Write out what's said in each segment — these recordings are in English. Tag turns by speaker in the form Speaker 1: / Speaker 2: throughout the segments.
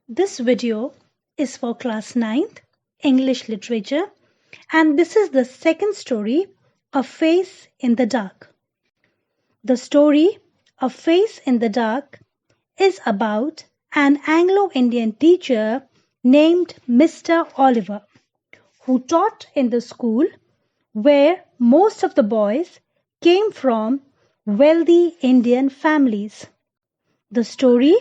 Speaker 1: This video is for class 9th English literature, and this is the second story, A Face in the Dark. The story, A Face in the Dark, is about an Anglo-Indian teacher named Mr. Oliver, who taught in the school where most of the boys came from wealthy Indian families. The story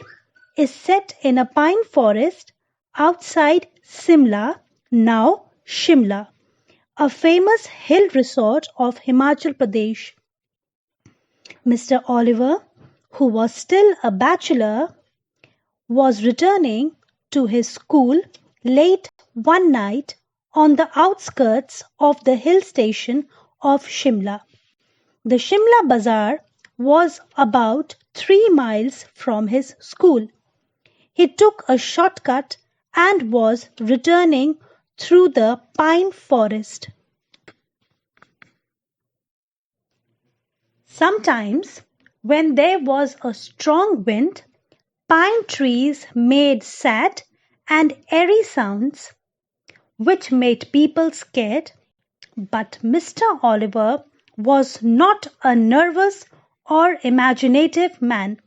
Speaker 1: is set in a pine forest outside Simla, now Shimla, a famous hill resort of Himachal Pradesh. Mr. Oliver, who was still a bachelor, was returning to his school late one night on the outskirts of the hill station of Shimla. The Shimla Bazaar was about 3 miles from his school. He took a shortcut and was returning through the pine forest. Sometimes, when there was a strong wind, pine trees made sad and airy sounds, which made people scared. But Mr. Oliver was not a nervous or imaginative man.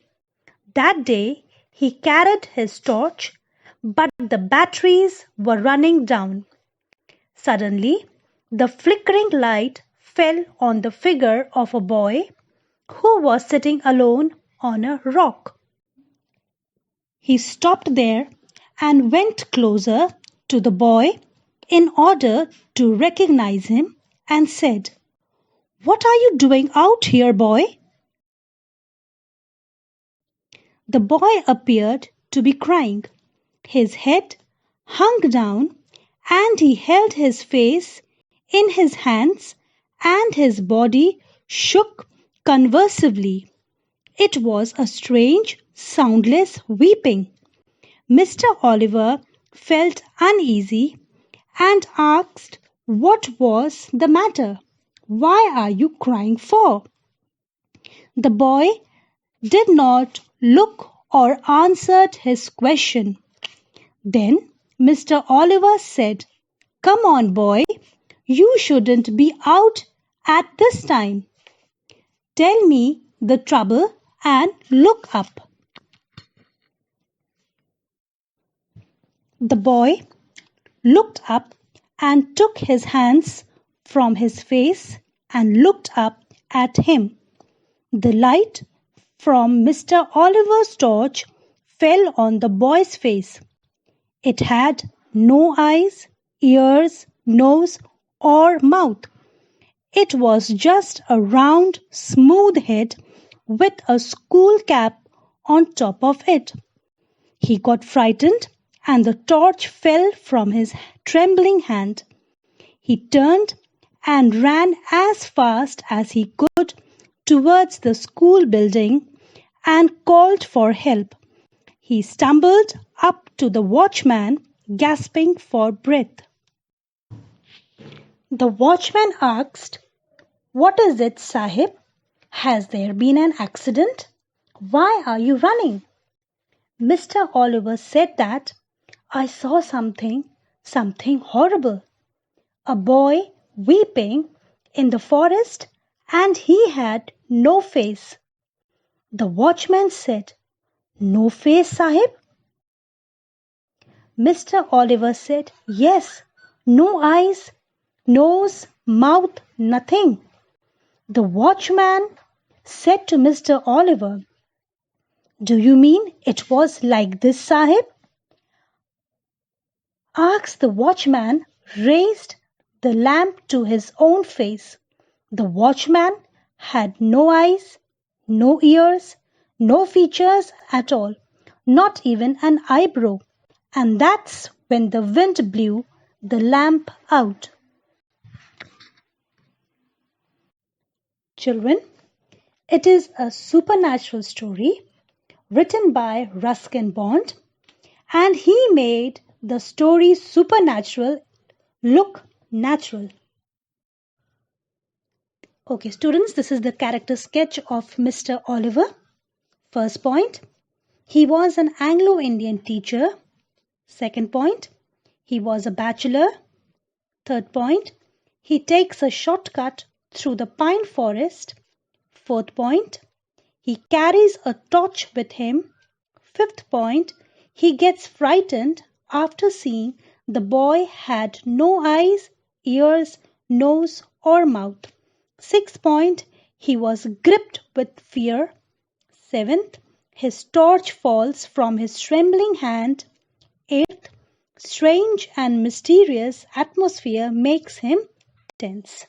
Speaker 1: That day, he carried his torch, but the batteries were running down. Suddenly, the flickering light fell on the figure of a boy who was sitting alone on a rock. He stopped there and went closer to the boy in order to recognize him and said, "What are you doing out here, boy?" The boy appeared to be crying. His head hung down and he held his face in his hands and his body shook convulsively. It was a strange, soundless weeping. Mr. Oliver felt uneasy and asked what was the matter. "Why are you crying for?" The boy did not look or answered his question. Then Mr. Oliver said, "Come on, boy, you shouldn't be out at this time. Tell me the trouble and look up." The boy looked up and took his hands from his face and looked up at him. The light from Mr. Oliver's torch fell on the boy's face. It had no eyes, ears, nose, or mouth. It was just a round, smooth head with a school cap on top of it. He got frightened and the torch fell from his trembling hand. He turned and ran as fast as he could towards the school building and called for help. He stumbled up to the watchman, gasping for breath. The watchman asked, "What is it, Sahib? Has there been an accident? Why are you running?" Mr. Oliver said that, "I saw something horrible. A boy weeping in the forest and he had no face." The watchman said, "No face, Sahib?" Mr. Oliver said, "Yes, no eyes, nose, mouth, nothing." The watchman said to Mr. Oliver, "Do you mean it was like this, Sahib?" Asked the watchman, raised the lamp to his own face. The watchman had no eyes, no ears, no features at all, not even an eyebrow. And that's when the wind blew the lamp out. Children, it is a supernatural story written by Ruskin Bond, and he made the story supernatural look natural. Okay, students, this is the character sketch of Mr. Oliver. First point, he was an Anglo-Indian teacher Second point, he was a bachelor. Third point, he takes a shortcut through the pine forest. Fourth point, he carries a torch with him. Fifth point, he gets frightened after seeing the boy had no eyes, ears, nose, or mouth. Sixth point, he was gripped with fear. Seventh, his torch falls from his trembling hand. Eighth, strange and mysterious atmosphere makes him tense.